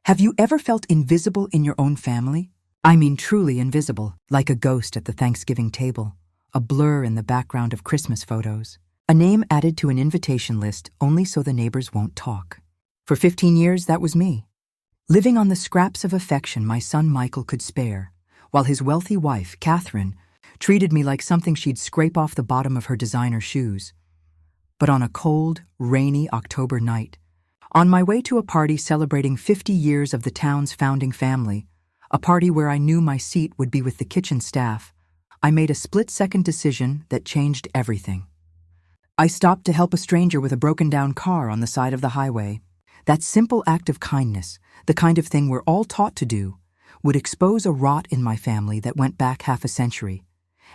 Have you ever felt invisible in your own family? I mean truly invisible, like a ghost at the Thanksgiving table, a blur in the background of Christmas photos, a name added to an invitation list only so the neighbors won't talk. For 15 years, that was me. Living on the scraps of affection my son Michael could spare, while his wealthy wife, Catherine, treated me like something she'd scrape off the bottom of her designer shoes. But on a cold, rainy October night, on my way to a party celebrating 50 years of the town's founding family, a party where I knew my seat would be with the kitchen staff, I made a split-second decision that changed everything. I stopped to help a stranger with a broken-down car on the side of the highway. That simple act of kindness, the kind of thing we're all taught to do, would expose a rot in my family that went back half a century,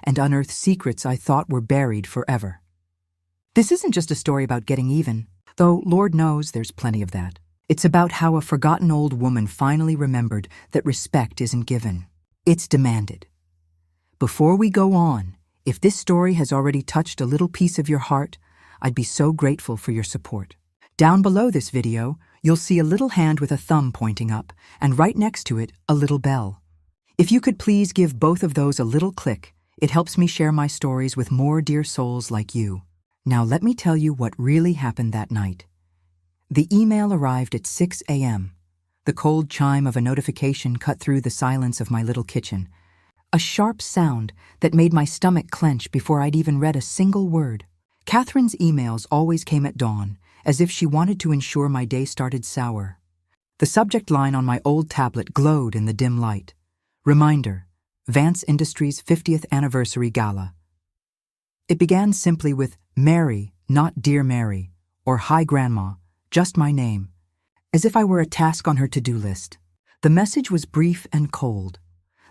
and unearth secrets I thought were buried forever. This isn't just a story about getting even, though Lord knows there's plenty of that. It's about how a forgotten old woman finally remembered that respect isn't given, it's demanded. Before we go on, if this story has already touched a little piece of your heart, I'd be so grateful for your support. Down below this video, you'll see a little hand with a thumb pointing up, and right next to it, a little bell. If you could please give both of those a little click, it helps me share my stories with more dear souls like you. Now let me tell you what really happened that night. The email arrived at 6 a.m. The cold chime of a notification cut through the silence of my little kitchen. A sharp sound that made my stomach clench before I'd even read a single word. Catherine's emails always came at dawn, as if she wanted to ensure my day started sour. The subject line on my old tablet glowed in the dim light. Reminder, Vance Industries 50th Anniversary Gala. It began simply with Mary, not Dear Mary, or Hi Grandma, just my name, as if I were a task on her to-do list. The message was brief and cold.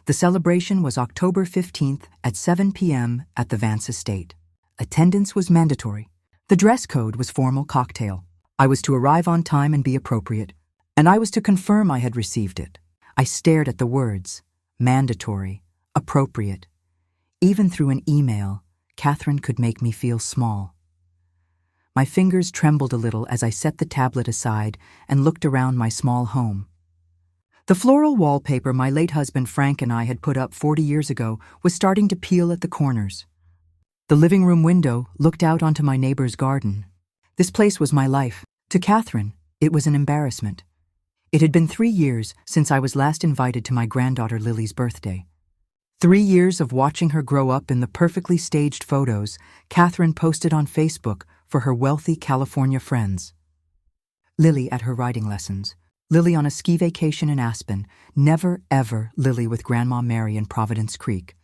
The celebration was October 15th at 7 p.m. at the Vance estate. Attendance was mandatory. The dress code was formal cocktail. I was to arrive on time and be appropriate, and I was to confirm I had received it. I stared at the words, mandatory, appropriate. Even through an email, Catherine could make me feel small. My fingers trembled a little as I set the tablet aside and looked around my small home. The floral wallpaper my late husband Frank and I had put up 40 years ago was starting to peel at the corners. The living room window looked out onto my neighbor's garden. This place was my life. To Catherine, it was an embarrassment. It had been 3 years since I was last invited to my granddaughter Lily's birthday. 3 years of watching her grow up in the perfectly staged photos Catherine posted on Facebook for her wealthy California friends. Lily at her riding lessons, Lily on a ski vacation in Aspen, never ever Lily with Grandma Mary in Providence Creek.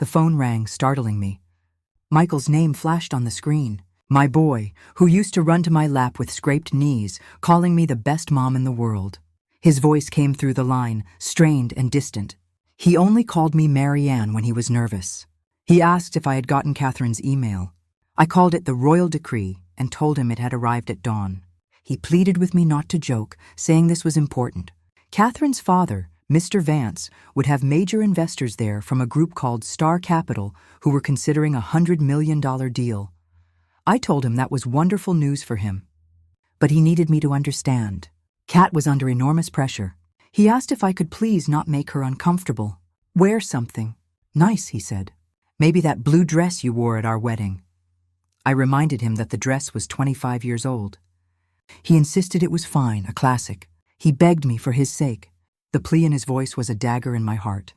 The phone rang, startling me. Michael's name flashed on the screen. My boy, who used to run to my lap with scraped knees, calling me the best mom in the world. His voice came through the line, strained and distant. He only called me Mary Ann when he was nervous. He asked if I had gotten Catherine's email. I called it the Royal Decree and told him it had arrived at dawn. He pleaded with me not to joke, saying this was important. Catherine's father, Mr. Vance, would have major investors there from a group called Star Capital who were considering a $100 million deal. I told him that was wonderful news for him. But he needed me to understand. Cat was under enormous pressure. He asked if I could please not make her uncomfortable. Wear something. Nice, he said. Maybe that blue dress you wore at our wedding. I reminded him that the dress was 25 years old. He insisted it was fine, a classic. He begged me for his sake. The plea in his voice was a dagger in my heart.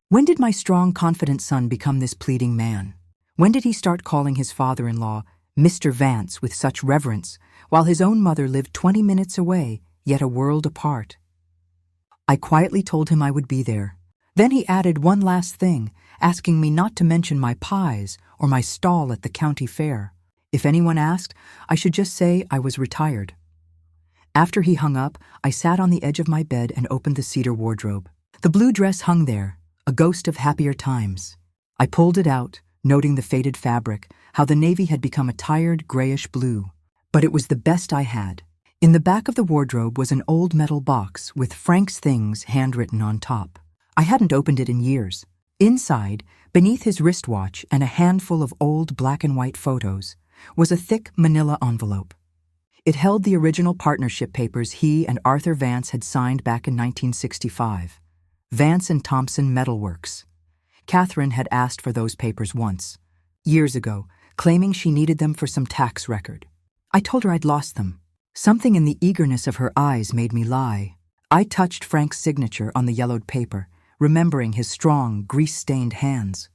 When did my strong, confident son become this pleading man? When did he start calling his father-in-law Mr. Vance with such reverence, while his own mother lived 20 minutes away, yet a world apart? I quietly told him I would be there. Then he added one last thing, asking me not to mention my pies or my stall at the county fair. If anyone asked, I should just say I was retired. After he hung up, I sat on the edge of my bed and opened the cedar wardrobe. The blue dress hung there, a ghost of happier times. I pulled it out, noting the faded fabric, how the navy had become a tired, grayish blue. But it was the best I had. In the back of the wardrobe was an old metal box with Frank's things handwritten on top. I hadn't opened it in years. Inside, beneath his wristwatch and a handful of old black and white photos, was a thick manila envelope. It held the original partnership papers he and Arthur Vance had signed back in 1965. Vance and Thompson Metalworks. Catherine had asked for those papers once, years ago, claiming she needed them for some tax record. I told her I'd lost them. Something in the eagerness of her eyes made me lie. I touched Frank's signature on the yellowed paper, remembering his strong, grease-stained hands.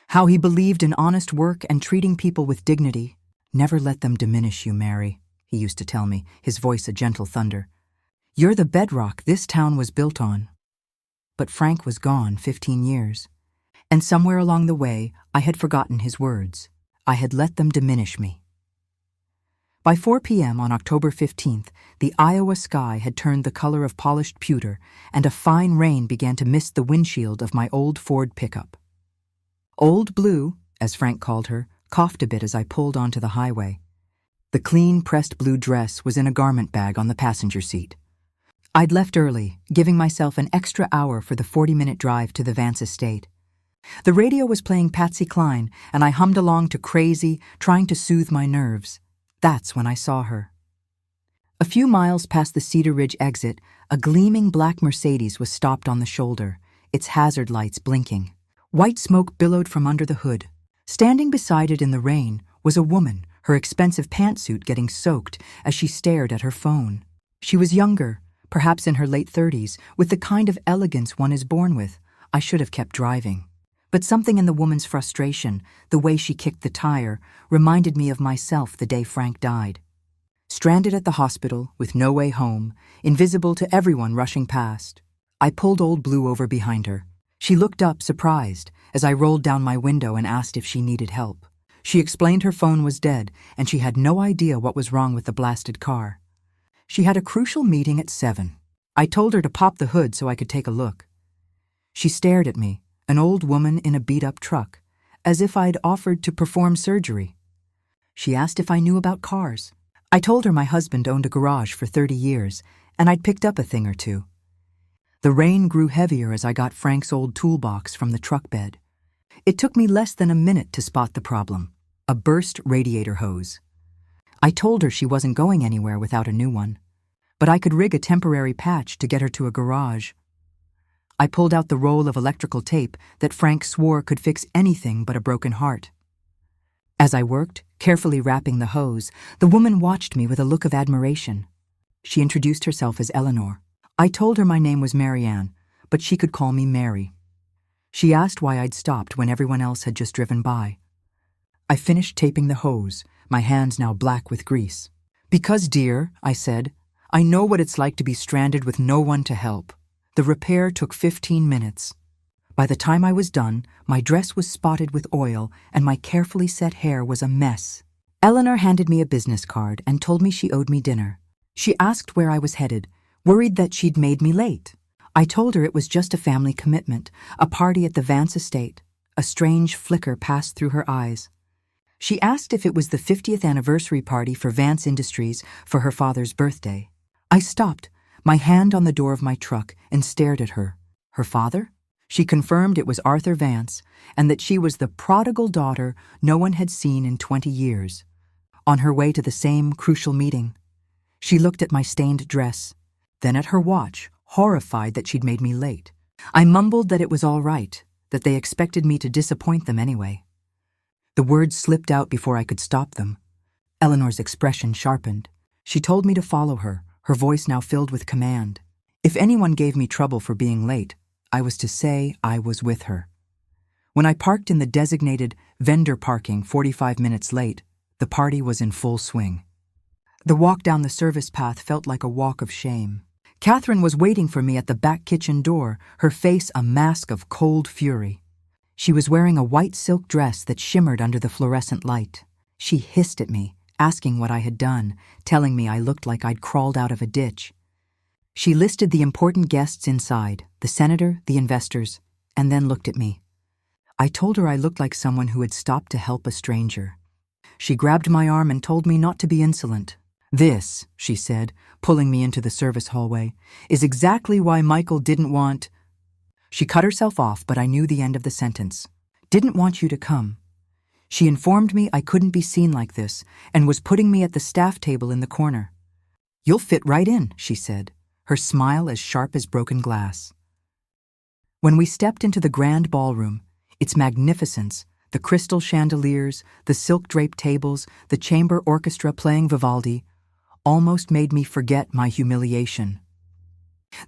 How he believed in honest work and treating people with dignity. "Never let them diminish you, Mary," he used to tell me, his voice a gentle thunder. "You're the bedrock this town was built on." But Frank was gone 15 years, and somewhere along the way, I had forgotten his words. I had let them diminish me. By 4 p.m. on October 15th, the Iowa sky had turned the color of polished pewter, and a fine rain began to mist the windshield of my old Ford pickup. Old Blue, as Frank called her, coughed a bit as I pulled onto the highway. The clean, pressed blue dress was in a garment bag on the passenger seat. I'd left early, giving myself an extra hour for the 40-minute drive to the Vance estate. The radio was playing Patsy Cline, and I hummed along to Crazy, trying to soothe my nerves. That's when I saw her. A few miles past the Cedar Ridge exit, a gleaming black Mercedes was stopped on the shoulder, its hazard lights blinking. White smoke billowed from under the hood. Standing beside it in the rain was a woman, her expensive pantsuit getting soaked as she stared at her phone. She was younger, perhaps in her late 30s, with the kind of elegance one is born with. I should have kept driving. But something in the woman's frustration, the way she kicked the tire, reminded me of myself the day Frank died. Stranded at the hospital, with no way home, invisible to everyone rushing past. I pulled Old Blue over behind her. She looked up, surprised, as I rolled down my window and asked if she needed help. She explained her phone was dead, and she had no idea what was wrong with the blasted car. She had a crucial meeting at 7. I told her to pop the hood so I could take a look. She stared at me, an old woman in a beat-up truck, as if I'd offered to perform surgery. She asked if I knew about cars. I told her my husband owned a garage for 30 years, and I'd picked up a thing or two. The rain grew heavier as I got Frank's old toolbox from the truck bed. It took me less than a minute to spot the problem: a burst radiator hose. I told her she wasn't going anywhere without a new one, but I could rig a temporary patch to get her to a garage. I pulled out the roll of electrical tape that Frank swore could fix anything but a broken heart. As I worked, carefully wrapping the hose, the woman watched me with a look of admiration. She introduced herself as Eleanor. I told her my name was Marianne, but she could call me Mary. She asked why I'd stopped when everyone else had just driven by. I finished taping the hose, my hands now black with grease. "Because, dear," I said, "I know what it's like to be stranded with no one to help." The repair took 15 minutes. By the time I was done, my dress was spotted with oil and my carefully set hair was a mess. Eleanor handed me a business card and told me she owed me dinner. She asked where I was headed, worried that she'd made me late. I told her it was just a family commitment, a party at the Vance estate. A strange flicker passed through her eyes. She asked if it was the 50th anniversary party for Vance Industries for her father's birthday. I stopped, my hand on the door of my truck, and stared at her. Her father? She confirmed it was Arthur Vance, and that she was the prodigal daughter no one had seen in 20 years. On her way to the same crucial meeting. She looked at my stained dress, then at her watch, horrified that she'd made me late. I mumbled that it was all right, that they expected me to disappoint them anyway. The words slipped out before I could stop them. Eleanor's expression sharpened. She told me to follow her, her voice now filled with command. If anyone gave me trouble for being late, I was to say I was with her. When I parked in the designated vendor parking 45 minutes late, the party was in full swing. The walk down the service path felt like a walk of shame. Catherine was waiting for me at the back kitchen door, her face a mask of cold fury. She was wearing a white silk dress that shimmered under the fluorescent light. She hissed at me, asking what I had done, telling me I looked like I'd crawled out of a ditch. She listed the important guests inside, the senator, the investors, and then looked at me. I told her I looked like someone who had stopped to help a stranger. She grabbed my arm and told me not to be insolent. "This," she said, pulling me into the service hallway, "is exactly why Michael didn't want—" She cut herself off, but I knew the end of the sentence. "Didn't want you to come." She informed me I couldn't be seen like this and was putting me at the staff table in the corner. "You'll fit right in," she said, her smile as sharp as broken glass. When we stepped into the grand ballroom, its magnificence, the crystal chandeliers, the silk-draped tables, the chamber orchestra playing Vivaldi, almost made me forget my humiliation.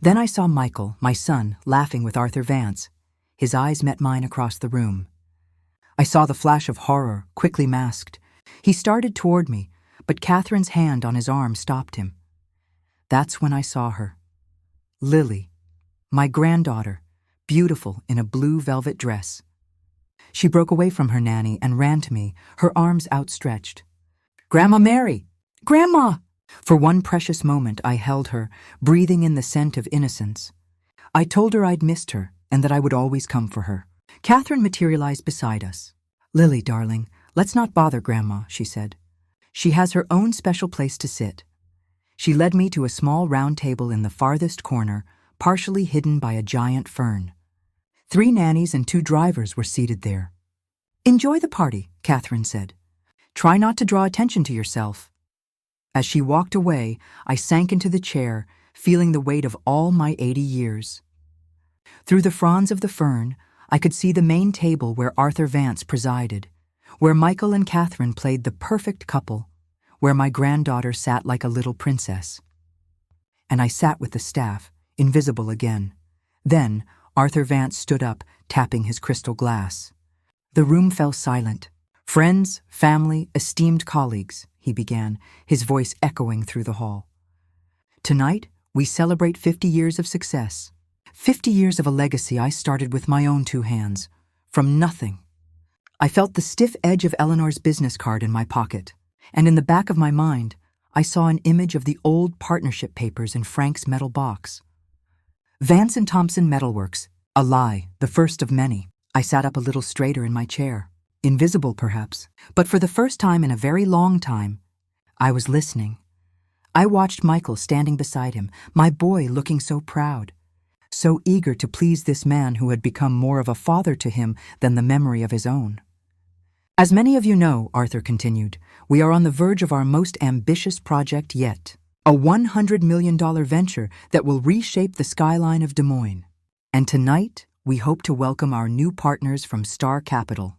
Then I saw Michael, my son, laughing with Arthur Vance. His eyes met mine across the room. I saw the flash of horror, quickly masked. He started toward me, but Catherine's hand on his arm stopped him. That's when I saw her. Lily, my granddaughter, beautiful in a blue velvet dress. She broke away from her nanny and ran to me, her arms outstretched. "Grandma Mary! Grandma!" For one precious moment I held her, breathing in the scent of innocence. I told her I'd missed her and that I would always come for her. Catherine materialized beside us. "Lily, darling, let's not bother Grandma," she said. "She has her own special place to sit." She led me to a small round table in the farthest corner, partially hidden by a giant fern. 3 nannies and 2 drivers were seated there. "Enjoy the party," Catherine said. "Try not to draw attention to yourself." As she walked away, I sank into the chair, feeling the weight of all my 80 years. Through the fronds of the fern, I could see the main table where Arthur Vance presided, where Michael and Catherine played the perfect couple, where my granddaughter sat like a little princess. And I sat with the staff, invisible again. Then Arthur Vance stood up, tapping his crystal glass. The room fell silent. "Friends, family, esteemed colleagues," he began, his voice echoing through the hall. "Tonight, we celebrate 50 years of success. 50 years of a legacy I started with my own 2 hands, from nothing." I felt the stiff edge of Eleanor's business card in my pocket, and in the back of my mind, I saw an image of the old partnership papers in Frank's metal box. Vance and Thompson Metalworks, a lie, the first of many. I sat up a little straighter in my chair, invisible perhaps, but for the first time in a very long time, I was listening. I watched Michael standing beside him, my boy looking so proud, so eager to please this man who had become more of a father to him than the memory of his own. "As many of you know," Arthur continued, "we are on the verge of our most ambitious project yet, a $100 million venture that will reshape the skyline of Des Moines. And tonight, we hope to welcome our new partners from Star Capital."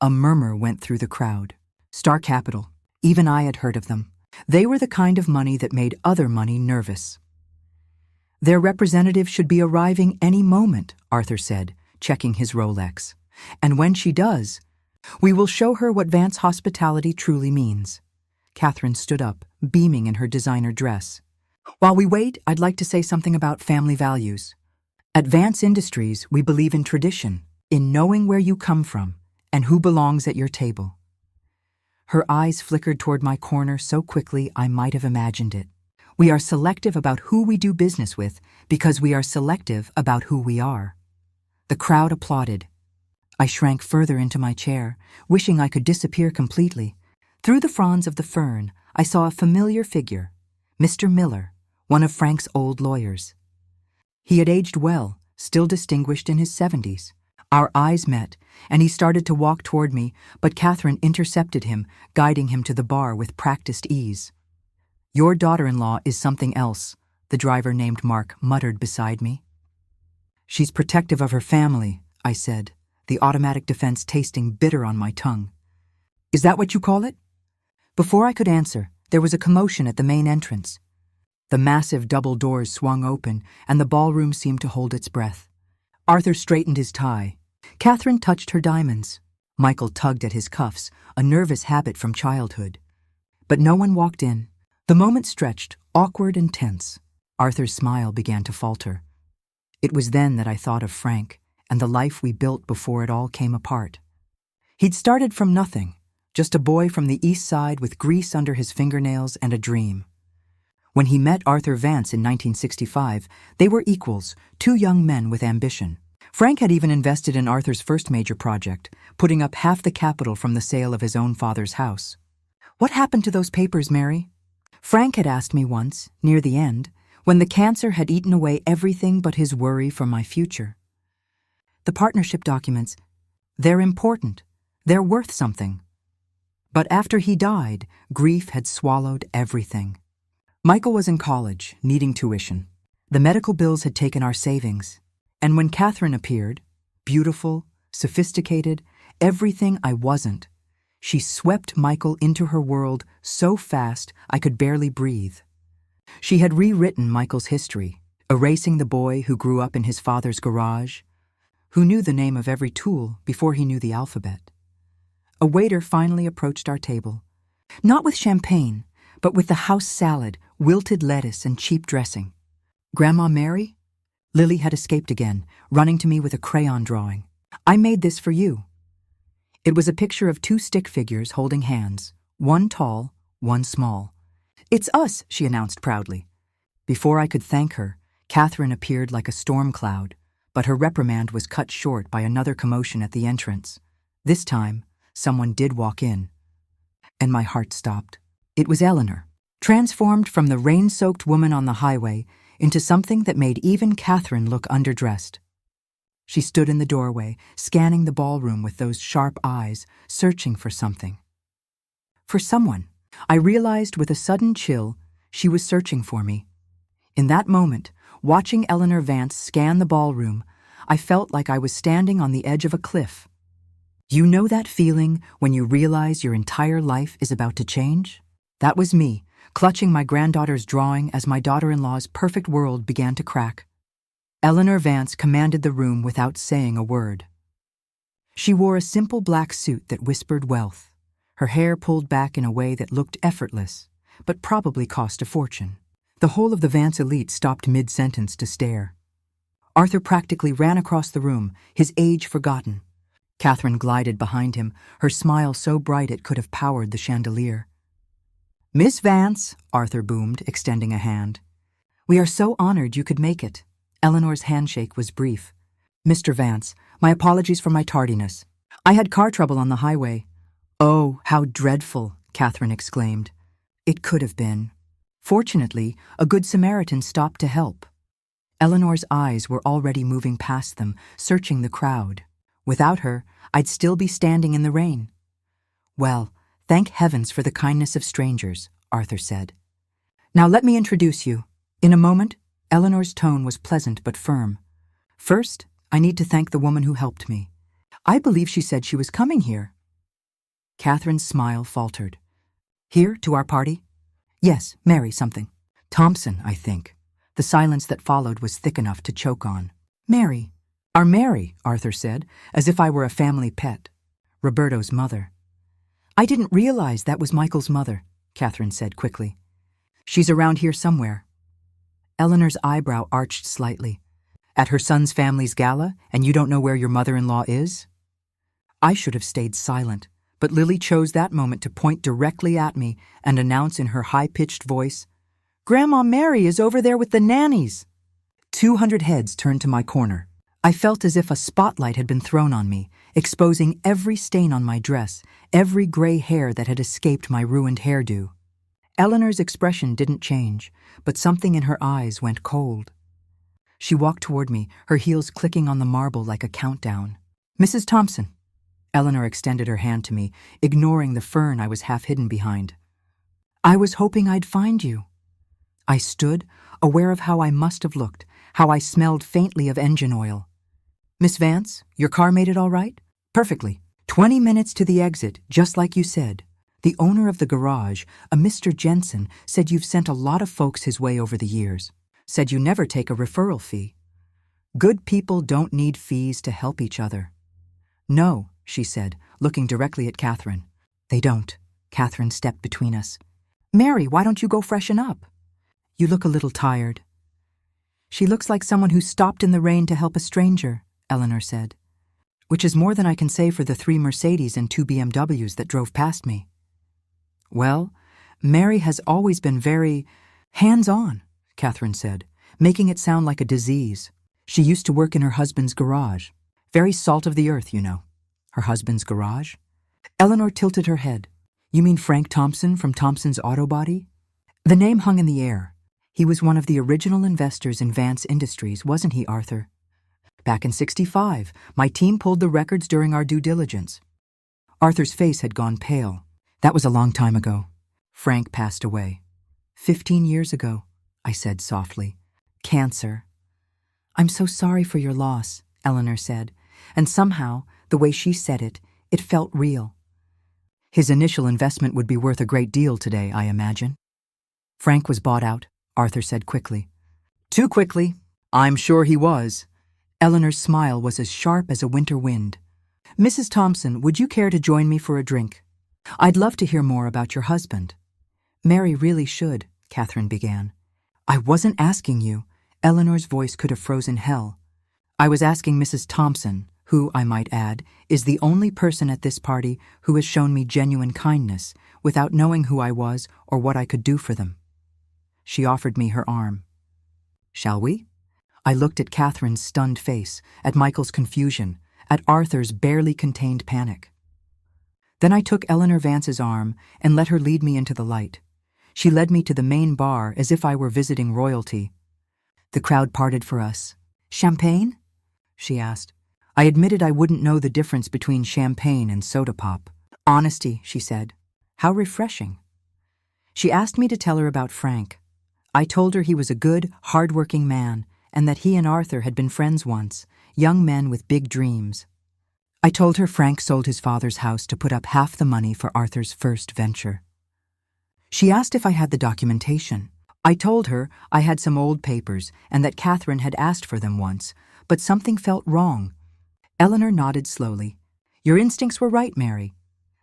A murmur went through the crowd. Star Capital. Even I had heard of them. They were the kind of money that made other money nervous. "Their representative should be arriving any moment," Arthur said, checking his Rolex. "And when she does, we will show her what Vance hospitality truly means." Catherine stood up, beaming in her designer dress. "While we wait, I'd like to say something about family values. At Vance Industries, we believe in tradition, in knowing where you come from and who belongs at your table." Her eyes flickered toward my corner so quickly I might have imagined it. "We are selective about who we do business with because we are selective about who we are." The crowd applauded. I shrank further into my chair, wishing I could disappear completely. Through the fronds of the fern, I saw a familiar figure, Mr. Miller, one of Frank's old lawyers. He had aged well, still distinguished in his 70s. Our eyes met, and he started to walk toward me, but Catherine intercepted him, guiding him to the bar with practiced ease. "Your daughter-in-law is something else," the driver named Mark muttered beside me. "She's protective of her family," I said, the automatic defense tasting bitter on my tongue. "Is that what you call it?" Before I could answer, there was a commotion at the main entrance. The massive double doors swung open, and the ballroom seemed to hold its breath. Arthur straightened his tie. Catherine touched her diamonds. Michael tugged at his cuffs, a nervous habit from childhood. But no one walked in. The moment stretched, awkward and tense. Arthur's smile began to falter. It was then that I thought of Frank and the life we built before it all came apart. He'd started from nothing, just a boy from the East Side with grease under his fingernails and a dream. When he met Arthur Vance in 1965, they were equals, 2 young men with ambition. Frank had even invested in Arthur's first major project, putting up half the capital from the sale of his own father's house. "What happened to those papers, Mary?" Frank had asked me once, near the end, when the cancer had eaten away everything but his worry for my future. "The partnership documents, they're important. They're worth something. But after he died, grief had swallowed everything. Michael was in college, needing tuition. The medical bills had taken our savings. And when Catherine appeared, beautiful, sophisticated, everything I wasn't, she swept Michael into her world so fast I could barely breathe. She had rewritten Michael's history, erasing the boy who grew up in his father's garage, who knew the name of every tool before he knew the alphabet. A waiter finally approached our table, not with champagne, but with the house salad, wilted lettuce, and cheap dressing. Grandma Mary? Lily had escaped again, running to me with a crayon drawing. I made this for you. It was a picture of two stick figures holding hands, one tall, one small. It's us, she announced proudly. Before I could thank her, Catherine appeared like a storm cloud, but her reprimand was cut short by another commotion at the entrance. This time, someone did walk in, and my heart stopped. It was Eleanor, transformed from the rain-soaked woman on the highway into something that made even Catherine look underdressed. She stood in the doorway, scanning the ballroom with those sharp eyes, searching for something. For someone. I realized with a sudden chill she was searching for me. In that moment, watching Eleanor Vance scan the ballroom, I felt like I was standing on the edge of a cliff. You know that feeling when you realize your entire life is about to change? That was me, clutching my granddaughter's drawing as my daughter-in-law's perfect world began to crack. Eleanor Vance commanded the room without saying a word. She wore a simple black suit that whispered wealth, her hair pulled back in a way that looked effortless, but probably cost a fortune. The whole of the Vance elite stopped mid-sentence to stare. Arthur practically ran across the room, his age forgotten. Catherine glided behind him, her smile so bright it could have powered the chandelier. "Miss Vance," Arthur boomed, extending a hand. "We are so honored you could make it." Eleanor's handshake was brief. "Mr. Vance, my apologies for my tardiness. I had car trouble on the highway." "Oh, how dreadful," Catherine exclaimed. "It could have been. Fortunately, a good Samaritan stopped to help." Eleanor's eyes were already moving past them, searching the crowd. Without her, I'd still be standing in the rain. "Well, thank heavens for the kindness of strangers," Arthur said. "Now let me introduce you." In a moment, Eleanor's tone was pleasant but firm. "First, I need to thank the woman who helped me. I believe she said she was coming here." Catherine's smile faltered. "Here, to our party?" "Yes, Mary something. Thompson, I think." The silence that followed was thick enough to choke on. "Mary." "Our Mary," Arthur said, as if I were a family pet. "Roberto's mother." "I didn't realize that was Michael's mother," Catherine said quickly. "She's around here somewhere." Eleanor's eyebrow arched slightly. "At her son's family's gala, and you don't know where your mother-in-law is?" I should have stayed silent, but Lily chose that moment to point directly at me and announce in her high-pitched voice, "Grandma Mary is over there with the nannies." 200 heads turned to my corner. I felt as if a spotlight had been thrown on me, exposing every stain on my dress, every gray hair that had escaped my ruined hairdo. Eleanor's expression didn't change, but something in her eyes went cold. She walked toward me, her heels clicking on the marble like a countdown. "Mrs. Thompson." Eleanor extended her hand to me, ignoring the fern I was half hidden behind. "I was hoping I'd find you." I stood, aware of how I must have looked, how I smelled faintly of engine oil. "Miss Vance, your car made it all right?" "Perfectly. 20 minutes to the exit, just like you said. The owner of the garage, a Mr. Jensen, said you've sent a lot of folks his way over the years. Said you never take a referral fee. Good people don't need fees to help each other." "No," she said, looking directly at Catherine. "They don't." Catherine stepped between us. "Mary, why don't you go freshen up?" "You look a little tired." "She looks like someone who stopped in the rain to help a stranger," Eleanor said. "Which is more than I can say for the 3 Mercedes and 2 BMWs that drove past me." "Well, Mary has always been very hands-on," Catherine said, making it sound like a disease. "She used to work in her husband's garage. Very salt of the earth, you know." "Her husband's garage?" Eleanor tilted her head. "You mean Frank Thompson from Thompson's Auto Body?" The name hung in the air. He was one of the original investors in Vance Industries, wasn't he, Arthur? Back in '65, my team pulled the records during our due diligence. Arthur's face had gone pale. That was a long time ago. Frank passed away. 15 years ago, I said softly. Cancer. I'm so sorry for your loss, Eleanor said, and somehow, the way she said it, it felt real. His initial investment would be worth a great deal today, I imagine. Frank was bought out, Arthur said quickly. Too quickly. I'm sure he was. Eleanor's smile was as sharp as a winter wind. Mrs. Thompson, would you care to join me for a drink? I'd love to hear more about your husband. Mary really should, Catherine began. I wasn't asking you. Eleanor's voice could have frozen hell. I was asking Mrs. Thompson, who, I might add, is the only person at this party who has shown me genuine kindness, without knowing who I was or what I could do for them. She offered me her arm. Shall we? I looked at Catherine's stunned face, at Michael's confusion, at Arthur's barely contained panic. Then I took Eleanor Vance's arm and let her lead me into the light. She led me to the main bar as if I were visiting royalty. The crowd parted for us. Champagne? She asked. I admitted I wouldn't know the difference between champagne and soda pop. Honesty, she said. How refreshing. She asked me to tell her about Frank. I told her he was a good, hard-working man, and that he and Arthur had been friends once, young men with big dreams. I told her Frank sold his father's house to put up half the money for Arthur's first venture. She asked if I had the documentation. I told her I had some old papers and that Catherine had asked for them once, but something felt wrong. Eleanor nodded slowly. Your instincts were right, Mary.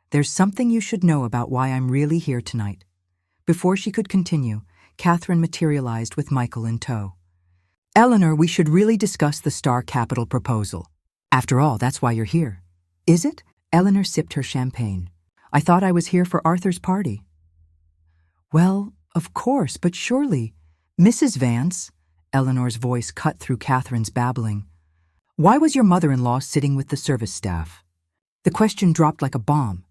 There's something you should know about why I'm really here tonight. Before she could continue, Catherine materialized with Michael in tow. Eleanor, we should really discuss the Star Capital proposal. After all, that's why you're here. Is it? Eleanor sipped her champagne. I thought I was here for Arthur's party. Well, of course, but surely. Mrs. Vance, Eleanor's voice cut through Catherine's babbling. Why was your mother-in-law sitting with the service staff? The question dropped like a bomb.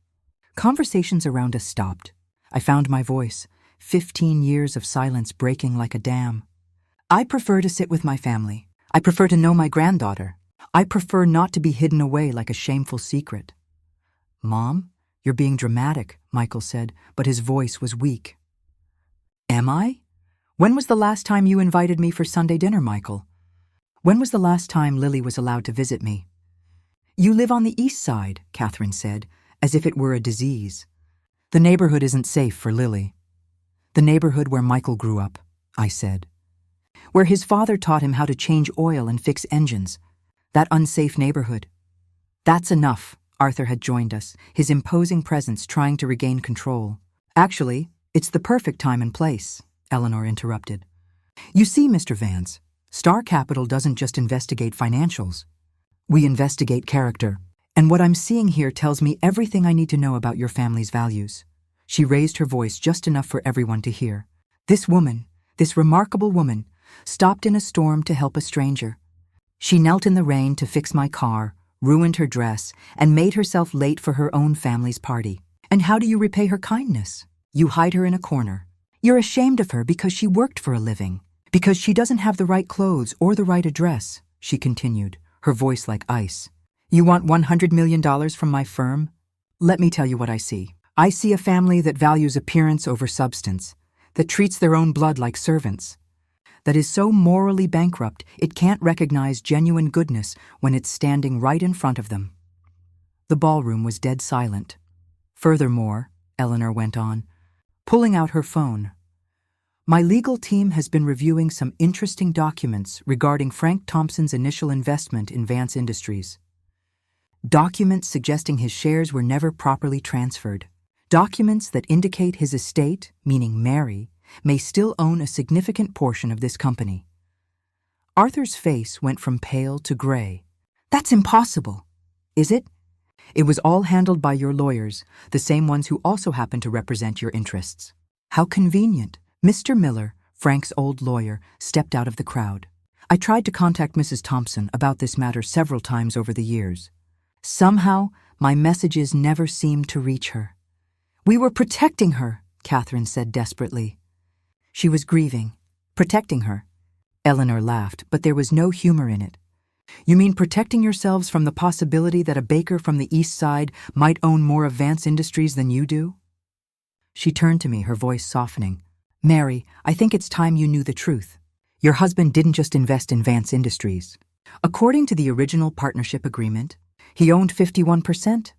Conversations around us stopped. I found my voice, 15 years of silence breaking like a dam. I prefer to sit with my family. I prefer to know my granddaughter. I prefer not to be hidden away like a shameful secret. Mom, you're being dramatic, Michael said, but his voice was weak. Am I? When was the last time you invited me for Sunday dinner, Michael? When was the last time Lily was allowed to visit me? You live on the east side, Catherine said, as if it were a disease. The neighborhood isn't safe for Lily. The neighborhood where Michael grew up, I said. Where his father taught him how to change oil and fix engines. That unsafe neighborhood. That's enough, Arthur had joined us, his imposing presence trying to regain control. Actually, it's the perfect time and place, Eleanor interrupted. You see, Mr. Vance, Star Capital doesn't just investigate financials. We investigate character, and what I'm seeing here tells me everything I need to know about your family's values. She raised her voice just enough for everyone to hear. This woman, this remarkable woman, stopped in a storm to help a stranger. She knelt in the rain to fix my car, ruined her dress, and made herself late for her own family's party. And how do you repay her kindness? You hide her in a corner. You're ashamed of her because she worked for a living. Because she doesn't have the right clothes or the right address, she continued, her voice like ice. You want $100 million from my firm? Let me tell you what I see. I see a family that values appearance over substance, that treats their own blood like servants, that is so morally bankrupt it can't recognize genuine goodness when it's standing right in front of them. The ballroom was dead silent. Furthermore, Eleanor went on, pulling out her phone, my legal team has been reviewing some interesting documents regarding Frank Thompson's initial investment in Vance Industries. Documents suggesting his shares were never properly transferred. Documents that indicate his estate, meaning Mary, may still own a significant portion of this company. Arthur's face went from pale to gray. That's impossible. Is it? It was all handled by your lawyers, the same ones who also happen to represent your interests. How convenient. Mr. Miller, Frank's old lawyer, stepped out of the crowd. I tried to contact Mrs. Thompson about this matter several times over the years. Somehow, my messages never seemed to reach her. We were protecting her, Catherine said desperately. She was grieving. Protecting her. Eleanor laughed, but there was no humor in it. You mean protecting yourselves from the possibility that a baker from the East Side might own more of Vance Industries than you do? She turned to me, her voice softening. Mary, I think it's time you knew the truth. Your husband didn't just invest in Vance Industries. According to the original partnership agreement, he owned 51%.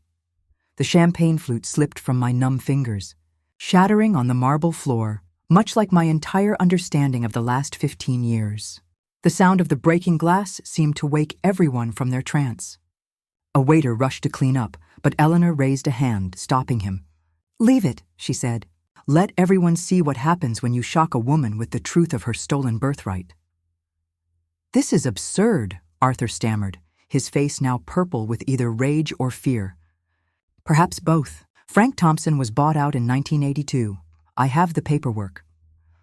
The champagne flute slipped from my numb fingers, shattering on the marble floor, much like my entire understanding of the last 15 years. The sound of the breaking glass seemed to wake everyone from their trance. A waiter rushed to clean up, but Eleanor raised a hand, stopping him. Leave it, she said. Let everyone see what happens when you shock a woman with the truth of her stolen birthright. This is absurd, Arthur stammered, his face now purple with either rage or fear. Perhaps both. Frank Thompson was bought out in 1982. I have the paperwork.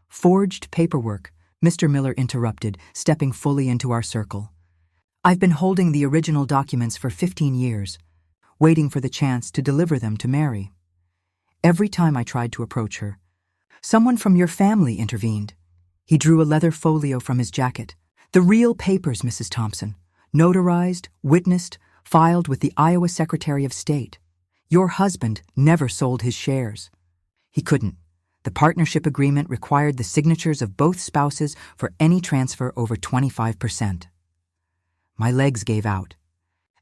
Forged paperwork, Mr. Miller interrupted, stepping fully into our circle. I've been holding the original documents for 15 years, waiting for the chance to deliver them to Mary. Every time I tried to approach her, someone from your family intervened. He drew a leather folio from his jacket. The real papers, Mrs. Thompson. Notarized, witnessed, filed with the Iowa Secretary of State. Your husband never sold his shares. He couldn't. The partnership agreement required the signatures of both spouses for any transfer over 25%. My legs gave out.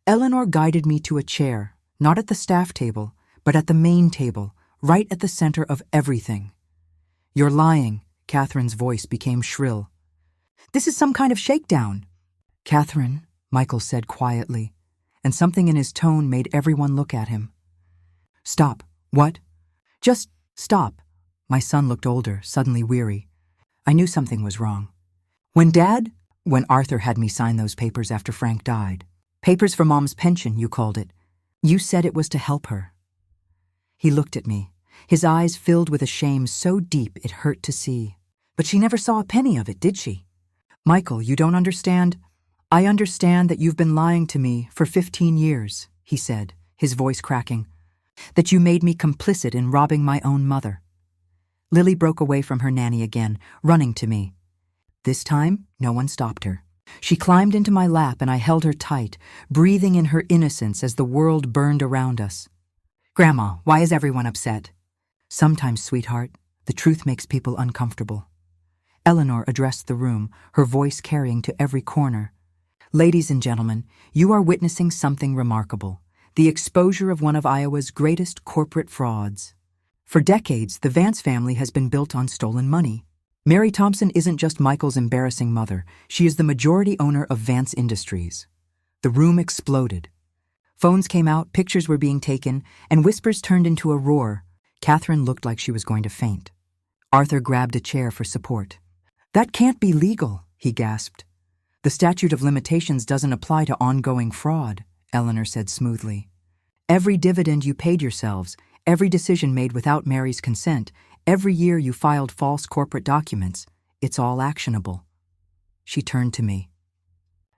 Eleanor guided me to a chair, not at the staff table, but at the main table, right at the center of everything. You're lying, Catherine's voice became shrill. This is some kind of shakedown. Catherine, Michael said quietly, and something in his tone made everyone look at him. Stop. What? Just stop. My son looked older, suddenly weary. I knew something was wrong. When Arthur had me sign those papers after Frank died. Papers for Mom's pension, you called it. You said it was to help her. He looked at me, his eyes filled with a shame so deep it hurt to see. But she never saw a penny of it, did she? Michael, you don't understand. I understand that you've been lying to me for 15 years, he said, his voice cracking. That you made me complicit in robbing my own mother. Lily broke away from her nanny again, running to me. This time, no one stopped her. She climbed into my lap and I held her tight, breathing in her innocence as the world burned around us. Grandma, why is everyone upset? Sometimes, sweetheart, the truth makes people uncomfortable. Eleanor addressed the room, her voice carrying to every corner. Ladies and gentlemen, you are witnessing something remarkable. The exposure of one of Iowa's greatest corporate frauds. For decades, the Vance family has been built on stolen money. Mary Thompson isn't just Michael's embarrassing mother. She is the majority owner of Vance Industries. The room exploded. Phones came out, pictures were being taken, and whispers turned into a roar. Catherine looked like she was going to faint. Arthur grabbed a chair for support. That can't be legal, he gasped. The statute of limitations doesn't apply to ongoing fraud, Eleanor said smoothly. Every dividend you paid yourselves, every decision made without Mary's consent, every year you filed false corporate documents, it's all actionable. She turned to me.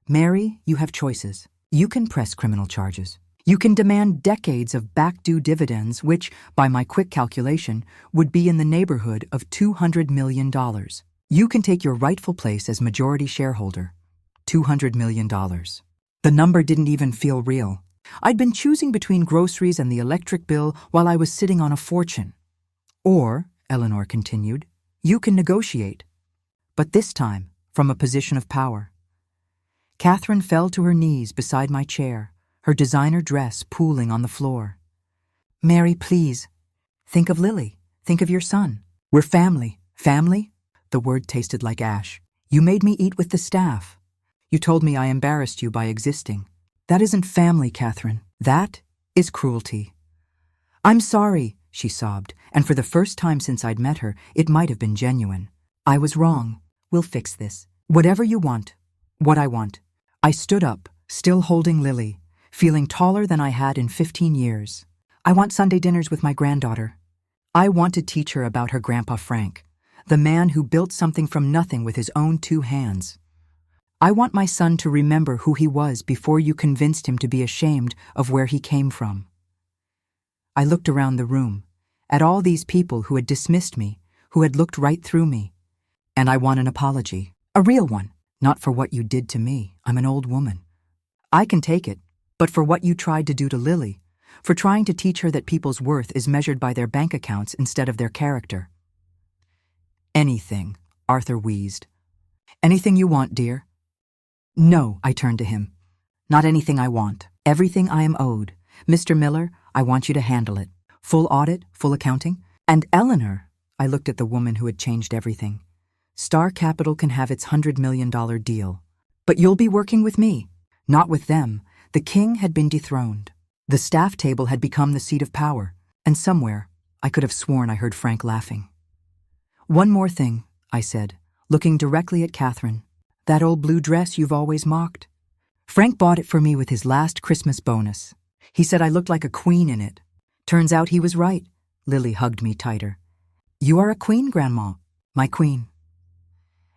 Mary, you have choices. You can press criminal charges. You can demand decades of back-due dividends, which, by my quick calculation, would be in the neighborhood of $200 million. You can take your rightful place as majority shareholder. $200 million. The number didn't even feel real. I'd been choosing between groceries and the electric bill while I was sitting on a fortune. Or, Eleanor continued, you can negotiate. But this time, from a position of power. Catherine fell to her knees beside my chair, her designer dress pooling on the floor. Mary, please. Think of Lily. Think of your son. We're family. Family? The word tasted like ash. You made me eat with the staff. You told me I embarrassed you by existing. That isn't family, Catherine. That is cruelty. I'm sorry, she sobbed, and for the first time since I'd met her, it might have been genuine. I was wrong. We'll fix this. Whatever you want. What I want. I stood up, still holding Lily, feeling taller than I had in 15 years. I want Sunday dinners with my granddaughter. I want to teach her about her grandpa Frank, the man who built something from nothing with his own 2 hands. I want my son to remember who he was before you convinced him to be ashamed of where he came from. I looked around the room, at all these people who had dismissed me, who had looked right through me. And I want an apology, a real one, not for what you did to me. I'm an old woman. I can take it, but for what you tried to do to Lily, for trying to teach her that people's worth is measured by their bank accounts instead of their character. Anything, Arthur wheezed. Anything you want, dear? No, I turned to him. Not anything I want. Everything I am owed. Mr. Miller, I want you to handle it. Full audit, full accounting. And Eleanor, I looked at the woman who had changed everything. Star Capital can have its $100 million deal. But you'll be working with me, not with them. The king had been dethroned. The staff table had become the seat of power. And somewhere, I could have sworn I heard Frank laughing. One more thing, I said, looking directly at Catherine. That old blue dress you've always mocked. Frank bought it for me with his last Christmas bonus. He said I looked like a queen in it. Turns out he was right. Lily hugged me tighter. You are a queen, Grandma. My queen.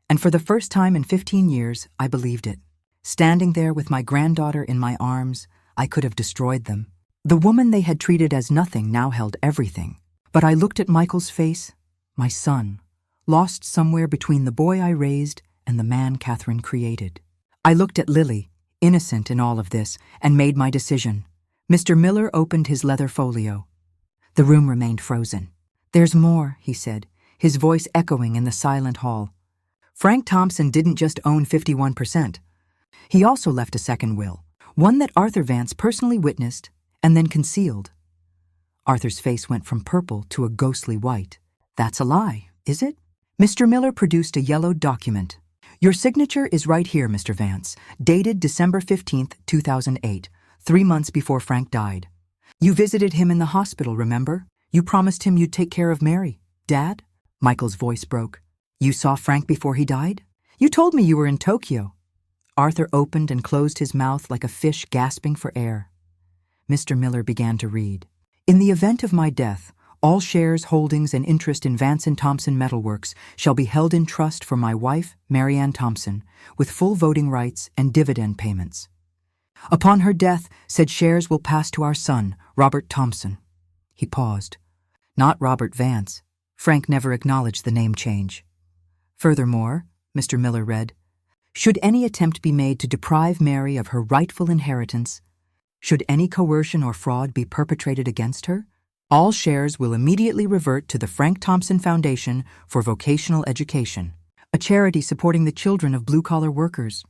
And for the first time in 15 years, I believed it. Standing there with my granddaughter in my arms, I could have destroyed them. The woman they had treated as nothing now held everything. But I looked at Michael's face, my son, lost somewhere between the boy I raised and the man Catherine created. I looked at Lily, innocent in all of this, and made my decision. Mr. Miller opened his leather folio. The room remained frozen. There's more, he said, his voice echoing in the silent hall. Frank Thompson didn't just own 51%. He also left a second will, one that Arthur Vance personally witnessed and then concealed. Arthur's face went from purple to a ghostly white. That's a lie, is it? Mr. Miller produced a yellowed document. Your signature is right here, Mr. Vance, dated December 15th, 2008, 3 months before Frank died. You visited him in the hospital, remember? You promised him you'd take care of Mary. Dad? Michael's voice broke. You saw Frank before he died? You told me you were in Tokyo. Arthur opened and closed his mouth like a fish gasping for air. Mr. Miller began to read. In the event of my death, all shares, holdings, and interest in Vance and Thompson Metalworks shall be held in trust for my wife, Mary Ann Thompson, with full voting rights and dividend payments. Upon her death, said shares will pass to our son, Robert Thompson. He paused. Not Robert Vance. Frank never acknowledged the name change. Furthermore, Mr. Miller read, should any attempt be made to deprive Mary of her rightful inheritance, should any coercion or fraud be perpetrated against her, all shares will immediately revert to the Frank Thompson Foundation for Vocational Education, a charity supporting the children of blue-collar workers.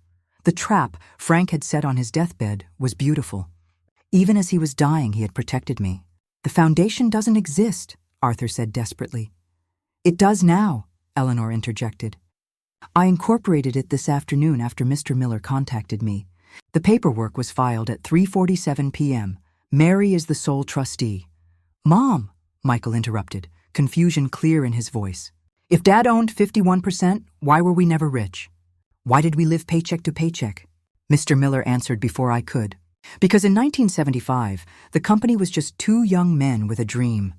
The trap Frank had set on his deathbed was beautiful. Even as he was dying, he had protected me. The foundation doesn't exist, Arthur said desperately. It does now, Eleanor interjected. I incorporated it this afternoon after Mr. Miller contacted me. The paperwork was filed at 3:47 p.m. Mary is the sole trustee. Mom, Michael interrupted, confusion clear in his voice. If Dad owned 51%, why were we never rich? Why did we live paycheck to paycheck? Mr. Miller answered before I could. Because in 1975, the company was just two young men with a dream.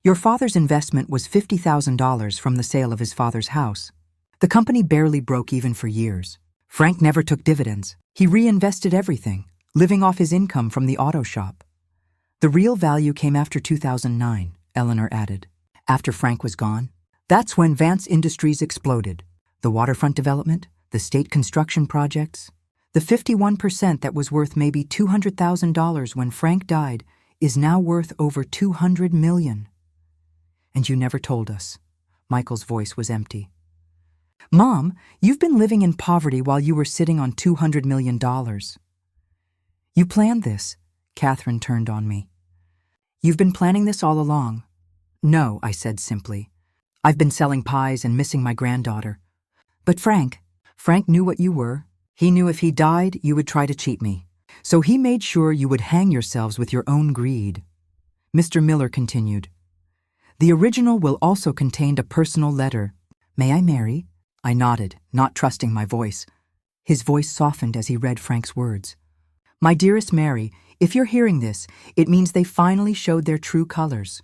Your father's investment was $50,000 from the sale of his father's house. The company barely broke even for years. Frank never took dividends. He reinvested everything, living off his income from the auto shop. The real value came after 2009, Eleanor added. After Frank was gone, that's when Vance Industries exploded. The waterfront development, the state construction projects. The 51% that was worth maybe $200,000 when Frank died is now worth over $200 million. And you never told us. Michael's voice was empty. Mom, you've been living in poverty while you were sitting on $200 million. You planned this, Catherine turned on me. You've been planning this all along. No, I said simply. I've been selling pies and missing my granddaughter. But Frank knew what you were. He knew if he died, you would try to cheat me. So he made sure you would hang yourselves with your own greed. Mr. Miller continued. The original will also contain a personal letter. May I marry? I nodded, not trusting my voice. His voice softened as he read Frank's words. My dearest Mary, if you're hearing this, it means they finally showed their true colors.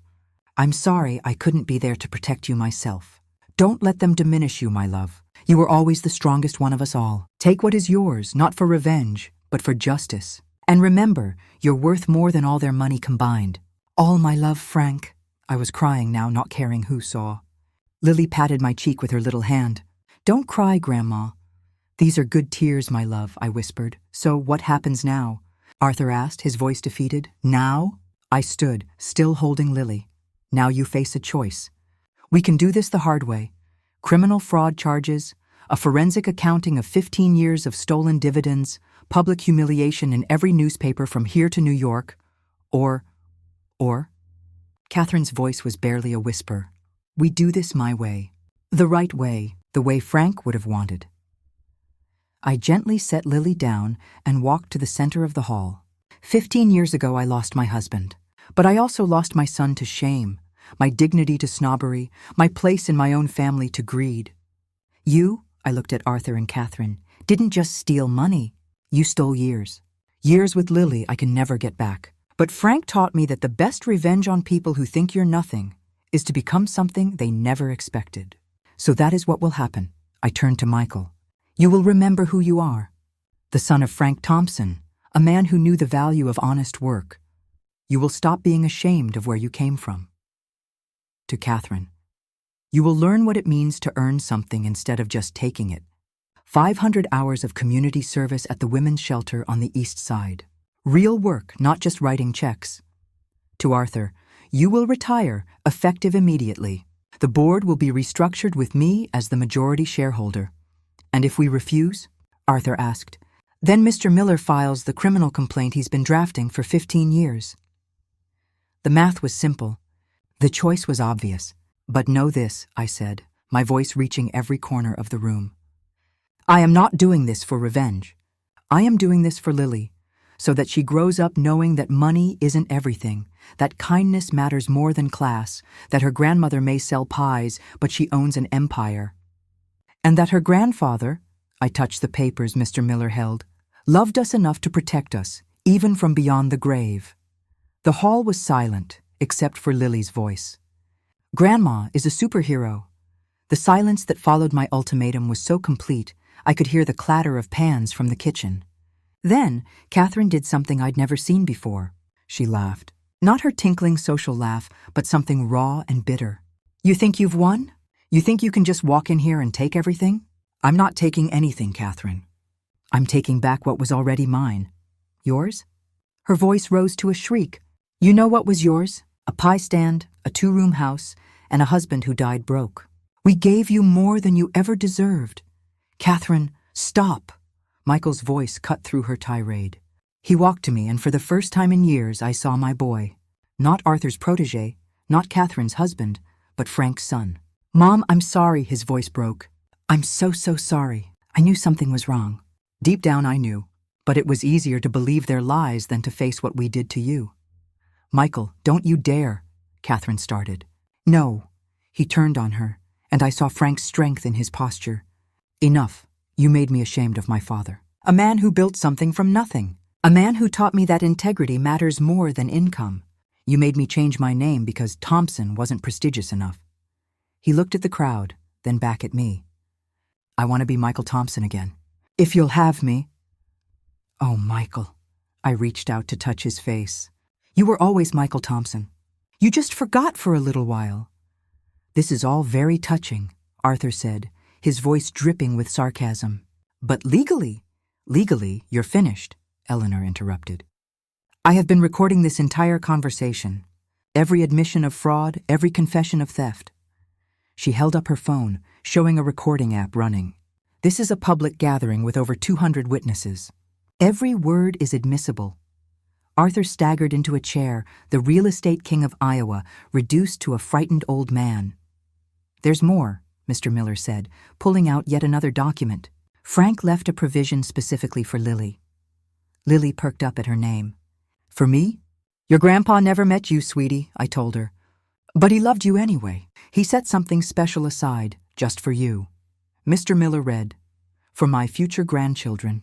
I'm sorry I couldn't be there to protect you myself. Don't let them diminish you, my love. You were always the strongest one of us all. Take what is yours, not for revenge, but for justice. And remember, you're worth more than all their money combined. All my love, Frank. I was crying now, not caring who saw. Lily patted my cheek with her little hand. Don't cry, Grandma. These are good tears, my love, I whispered. So what happens now? Arthur asked, his voice defeated. Now? I stood, still holding Lily. Now you face a choice. We can do this the hard way. Criminal fraud charges, a forensic accounting of 15 years of stolen dividends, public humiliation in every newspaper from here to New York, or... Catherine's voice was barely a whisper. We do this my way. The right way, the way Frank would have wanted. I gently set Lily down and walked to the center of the hall. 15 years ago I lost my husband, but I also lost my son to shame, my dignity to snobbery, my place in my own family to greed. You, I looked at Arthur and Catherine, didn't just steal money. You stole years. Years with Lily I can never get back. But Frank taught me that the best revenge on people who think you're nothing is to become something they never expected. So that is what will happen. I turned to Michael. You will remember who you are. The son of Frank Thompson, a man who knew the value of honest work. You will stop being ashamed of where you came from. To Catherine. You will learn what it means to earn something instead of just taking it. 500 hours of community service at the women's shelter on the East Side. Real work, not just writing checks. To Arthur, you will retire, effective immediately. The board will be restructured with me as the majority shareholder. And if we refuse? Arthur asked. Then Mr. Miller files the criminal complaint he's been drafting for 15 years. The math was simple. The choice was obvious. But know this, I said, my voice reaching every corner of the room. I am not doing this for revenge. I am doing this for Lily, so that she grows up knowing that money isn't everything, that kindness matters more than class, that her grandmother may sell pies, but she owns an empire. And that her grandfather, I touched the papers Mr. Miller held, loved us enough to protect us, even from beyond the grave. The hall was silent, except for Lily's voice. Grandma is a superhero. The silence that followed my ultimatum was so complete, I could hear the clatter of pans from the kitchen. Then, Catherine did something I'd never seen before. She laughed. Not her tinkling social laugh, but something raw and bitter. You think you've won? You think you can just walk in here and take everything? I'm not taking anything, Catherine. I'm taking back what was already mine. Yours? Her voice rose to a shriek. You know what was yours? A pie stand, a 2-room house, and a husband who died broke. We gave you more than you ever deserved. Catherine, stop. Michael's voice cut through her tirade. He walked to me, and for the first time in years I saw my boy. Not Arthur's protege, not Catherine's husband, but Frank's son. Mom, I'm sorry, his voice broke. I'm so sorry. I knew something was wrong. Deep down I knew, but it was easier to believe their lies than to face what we did to you. Michael, don't you dare, Catherine started. No. He turned on her, and I saw Frank's strength in his posture. Enough. You made me ashamed of my father. A man who built something from nothing. A man who taught me that integrity matters more than income. You made me change my name because Thompson wasn't prestigious enough. He looked at the crowd, then back at me. I want to be Michael Thompson again. If you'll have me. Oh, Michael. I reached out to touch his face. You were always Michael Thompson. You just forgot for a little while. This is all very touching, Arthur said, his voice dripping with sarcasm. But legally, you're finished, Eleanor interrupted. I have been recording this entire conversation. Every admission of fraud, every confession of theft. She held up her phone, showing a recording app running. This is a public gathering with over 200 witnesses. Every word is admissible. Arthur staggered into a chair, the real estate king of Iowa, reduced to a frightened old man. There's more, Mr. Miller said, pulling out yet another document. Frank left a provision specifically for Lily. Lily perked up at her name. For me? Your grandpa never met you, sweetie, I told her. But he loved you anyway. He set something special aside, just for you. Mr. Miller read, for my future grandchildren.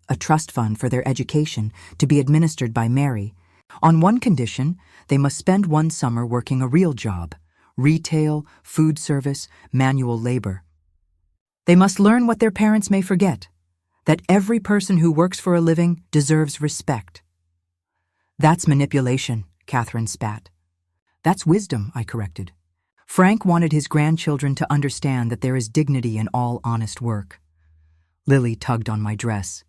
A trust fund for their education to be administered by Mary. On one condition, they must spend one summer working a real job, retail, food service, manual labor. They must learn what their parents may forget, that every person who works for a living deserves respect. That's manipulation, Catherine spat. That's wisdom, I corrected. Frank wanted his grandchildren to understand that there is dignity in all honest work. Lily tugged on my dress.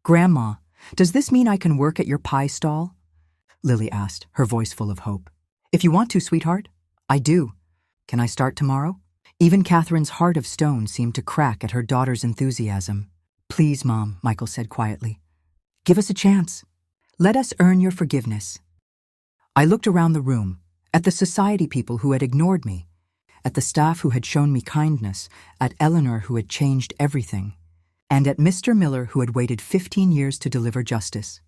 Grandma, does this mean I can work at your pie stall? Lily asked, her voice full of hope. If you want to, sweetheart. I do. Can I start tomorrow? Even Catherine's heart of stone seemed to crack at her daughter's enthusiasm. Please, Mom, Michael said quietly. Give us a chance. Let us earn your forgiveness. I looked around the room, at the society people who had ignored me, at the staff who had shown me kindness, at Eleanor who had changed everything, and at Mr. Miller who had waited 15 years to deliver justice.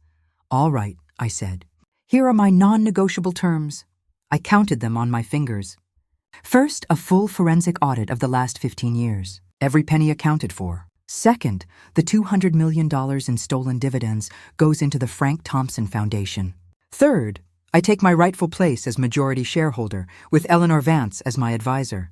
All right, I said. Here are my non-negotiable terms. I counted them on my fingers. First, a full forensic audit of the last 15 years, every penny accounted for. Second, the $200 million in stolen dividends goes into the Frank Thompson Foundation. Third, I take my rightful place as majority shareholder, with Eleanor Vance as my advisor.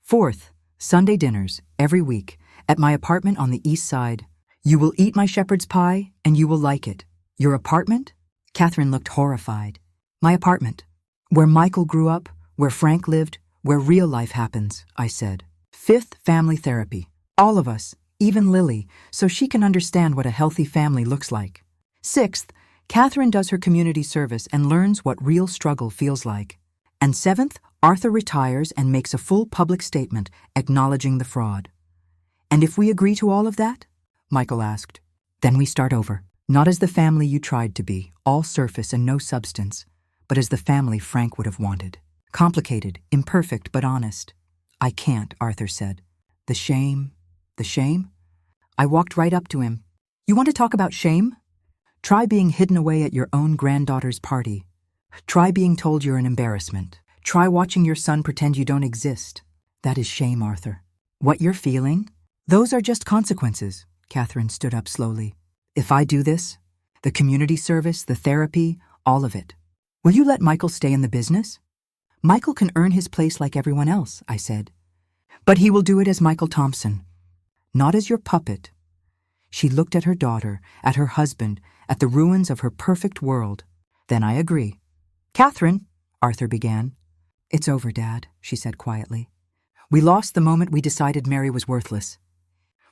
Fourth, Sunday dinners, every week, at my apartment on the east side. You will eat my shepherd's pie, and you will like it. Your apartment? Catherine looked horrified. My apartment. Where Michael grew up, where Frank lived, where real life happens, I said. Fifth, family therapy. All of us, even Lily, so she can understand what a healthy family looks like. Sixth, Catherine does her community service and learns what real struggle feels like. And seventh, Arthur retires and makes a full public statement acknowledging the fraud. And if we agree to all of that? Michael asked. Then we start over. Not as the family you tried to be, all surface and no substance, but as the family Frank would have wanted. Complicated, imperfect, but honest. I can't, Arthur said. The shame. The shame? I walked right up to him. You want to talk about shame? Try being hidden away at your own granddaughter's party. Try being told you're an embarrassment. Try watching your son pretend you don't exist. That is shame, Arthur. What you're feeling? Those are just consequences. Catherine stood up slowly. If I do this, the community service, the therapy, all of it, will you let Michael stay in the business? Michael can earn his place like everyone else, I said. But he will do it as Michael Thompson, not as your puppet. She looked at her daughter, at her husband, at the ruins of her perfect world. Then I agree. Catherine, Arthur began. It's over, Dad, she said quietly. We lost the moment we decided Mary was worthless.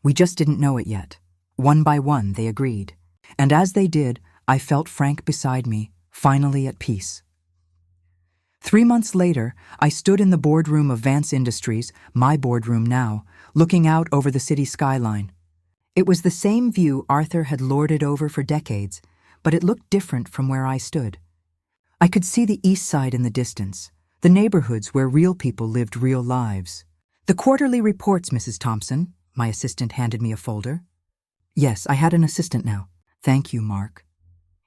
We just didn't know it yet. One by one, they agreed. And as they did, I felt Frank beside me, finally at peace. 3 months later, I stood in the boardroom of Vance Industries, my boardroom now, looking out over the city skyline. It was the same view Arthur had lorded over for decades, but it looked different from where I stood. I could see the east side in the distance, the neighborhoods where real people lived real lives. The quarterly reports, Mrs. Thompson. My assistant handed me a folder. Yes, I had an assistant now. Thank you, Mark.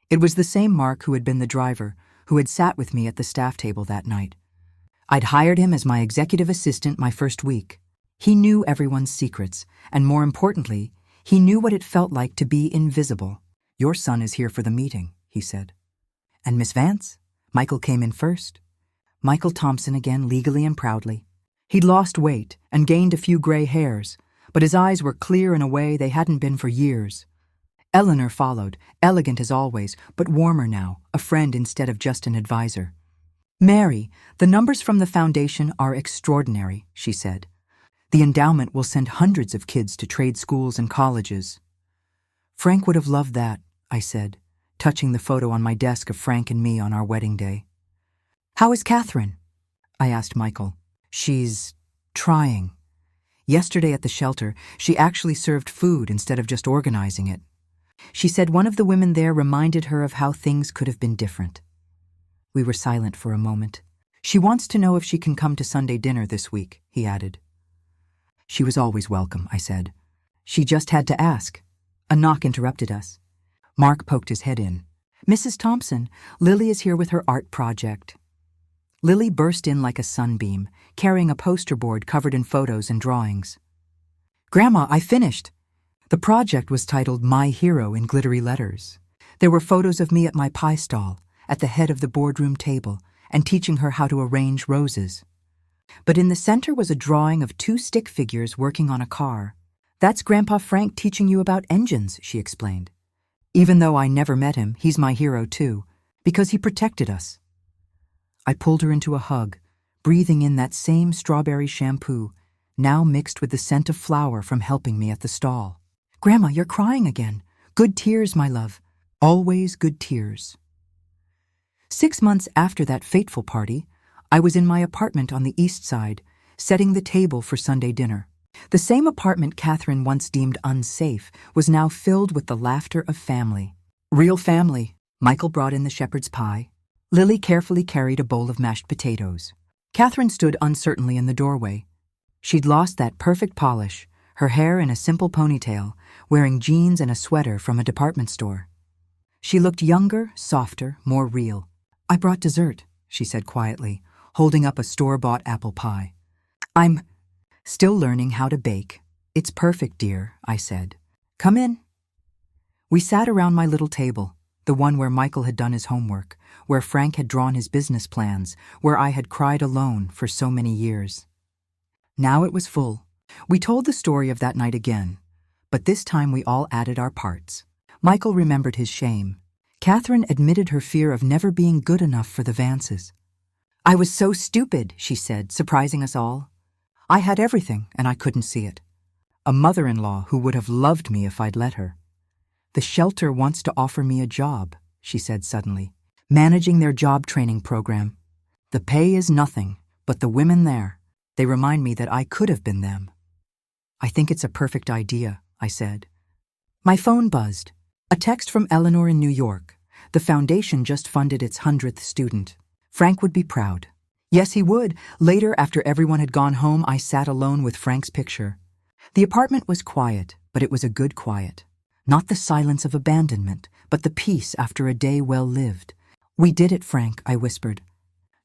It was the same Mark who had been the driver, who had sat with me at the staff table that night. I'd hired him as my executive assistant my first week. He knew everyone's secrets, and more importantly, he knew what it felt like to be invisible. Your son is here for the meeting, he said. And Miss Vance? Michael came in first. Michael Thompson again, legally and proudly. He'd lost weight and gained a few gray hairs, but his eyes were clear in a way they hadn't been for years. Eleanor followed, elegant as always, but warmer now, a friend instead of just an advisor. Mary, the numbers from the foundation are extraordinary, she said. The endowment will send hundreds of kids to trade schools and colleges. Frank would have loved that, I said, touching the photo on my desk of Frank and me on our wedding day. How is Catherine? I asked Michael. She's trying. Yesterday at the shelter, she actually served food instead of just organizing it. She said one of the women there reminded her of how things could have been different. We were silent for a moment. She wants to know if she can come to Sunday dinner this week, he added. She was always welcome, I said. She just had to ask. A knock interrupted us. Mark poked his head in. Mrs. Thompson, Lily is here with her art project. Lily burst in like a sunbeam, carrying a poster board covered in photos and drawings. Grandma, I finished. The project was titled My Hero in glittery letters. There were photos of me at my pie stall, at the head of the boardroom table, and teaching her how to arrange roses. But in the center was a drawing of 2 stick figures working on a car. That's Grandpa Frank teaching you about engines, she explained. Even though I never met him, he's my hero too, because he protected us. I pulled her into a hug, breathing in that same strawberry shampoo, now mixed with the scent of flower from helping me at the stall. Grandma, you're crying again. Good tears, my love. Always good tears. 6 months after that fateful party, I was in my apartment on the east side, setting the table for Sunday dinner. The same apartment Catherine once deemed unsafe was now filled with the laughter of family. Real family. Michael brought in the shepherd's pie. Lily carefully carried a bowl of mashed potatoes. Catherine stood uncertainly in the doorway. She'd lost that perfect polish, her hair in a simple ponytail, wearing jeans and a sweater from a department store. She looked younger, softer, more real. "I brought dessert," she said quietly, holding up a store-bought apple pie. "I'm still learning how to bake. It's perfect, dear," I said. "Come in." We sat around my little table, the one where Michael had done his homework, where Frank had drawn his business plans, where I had cried alone for so many years. Now it was full. We told the story of that night again, but this time we all added our parts. Michael remembered his shame. Catherine admitted her fear of never being good enough for the Vances. "I was so stupid," she said, surprising us all. "I had everything, and I couldn't see it. A mother-in-law who would have loved me if I'd let her. The shelter wants to offer me a job," she said suddenly, "managing their job training program. The pay is nothing, but the women there, they remind me that I could have been them." "I think it's a perfect idea," I said. My phone buzzed. A text from Eleanor in New York. The foundation just funded its 100th student. Frank would be proud. Yes, he would. Later, after everyone had gone home, I sat alone with Frank's picture. The apartment was quiet, but it was a good quiet. Not the silence of abandonment, but the peace after a day well lived. "We did it, Frank," I whispered.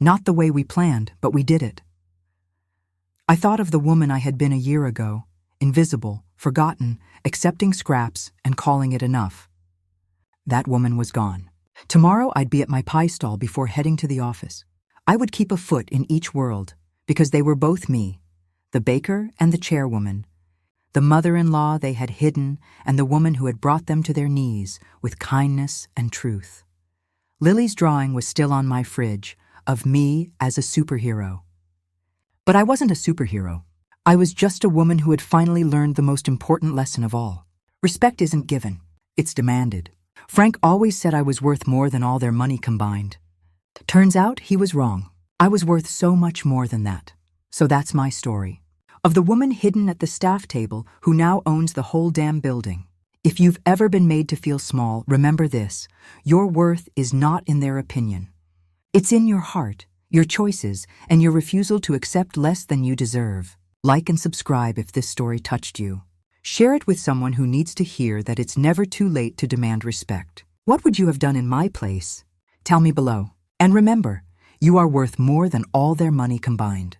"Not the way we planned, but we did it." I thought of the woman I had been a year ago, invisible, forgotten, accepting scraps and calling it enough. That woman was gone. Tomorrow I'd be at my pie stall before heading to the office. I would keep a foot in each world, because they were both me, the baker and the chairwoman, the mother-in-law they had hidden and the woman who had brought them to their knees with kindness and truth. Lily's drawing was still on my fridge, of me as a superhero. But I wasn't a superhero. I was just a woman who had finally learned the most important lesson of all. Respect isn't given, it's demanded. Frank always said I was worth more than all their money combined. Turns out he was wrong. I was worth so much more than that. So that's my story. Of the woman hidden at the staff table who now owns the whole damn building. If you've ever been made to feel small, remember this: your worth is not in their opinion. It's in your heart, your choices, and your refusal to accept less than you deserve. Like and subscribe if this story touched you. Share it with someone who needs to hear that it's never too late to demand respect. What would you have done in my place? Tell me below. And remember, you are worth more than all their money combined.